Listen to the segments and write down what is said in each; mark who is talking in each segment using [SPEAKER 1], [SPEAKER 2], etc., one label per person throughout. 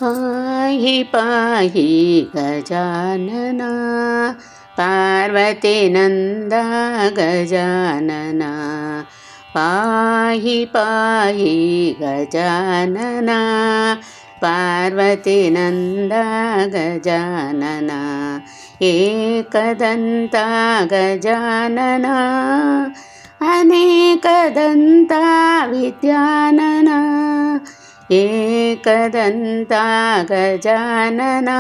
[SPEAKER 1] पाहि पाहि गजानना पार्वतीनन्दा गजानना पाहि पाहि गजानना पार्वतीनन्दा गजानना एकदन्ता गजानना अनेकदन्ता विद्यानना एकदन्ता गजानना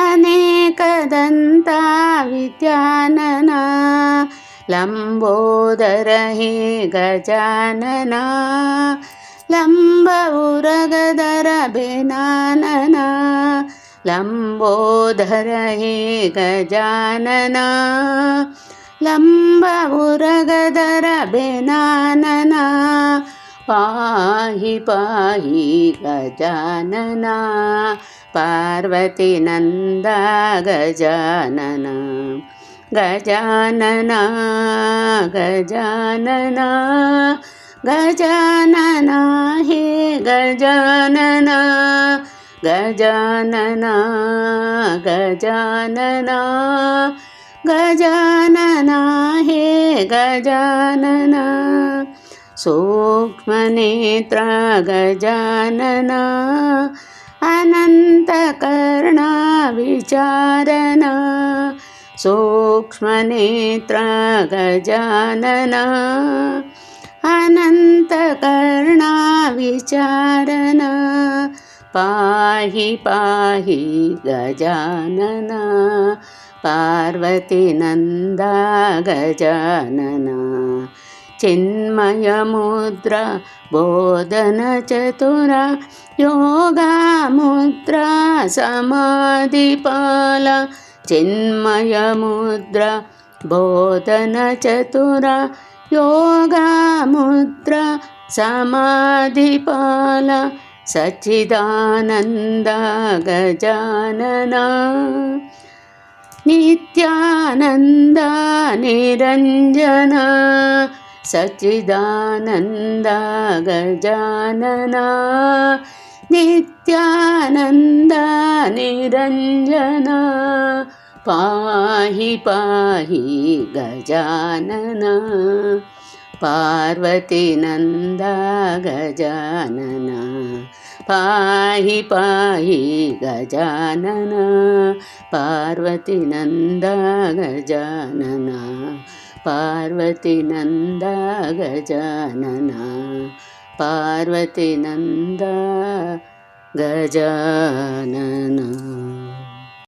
[SPEAKER 1] अनेकदन्ता विद्यानना लम्बोदर हे गजानना लम्ब उरगदर बेनानना लम्बोदर हे गजानना लम्ब उरगदर बेनानना पाहि पाहि गजानना पार्वतीनन्दा गजानना गजानना गजानना गजानना हे गजानना गजानना गजानना गजानना हे गजानना सूक्ष्मनेत्र गजानना अनन्तकर्णा विचारणा सूक्ष्मनेत्र गजानना अनन्तकर्णा विचारणा पाहि पाहि गजानना पार्वतीनन्दा गजानना चिन्मयमुद्रा बोधनचतुरा योगामुद्रा समाधिपाला चिन्मयमुद्रा बोधनचतुरा योगामुद्रा समाधिपाला सच्चिदानन्दा गजानना नित्यानन्दा निरञ्जना सच्चिदानन्दा गजानना नित्यानन्दा निरञ्जना पाहि पाहि गजानना पार्वतीनन्दा गजानना पाहि पाहि गजानना पार्वतीनन्दा गजानना पार्वतीनन्दा गजानना पार्वतीनन्दा गजानना।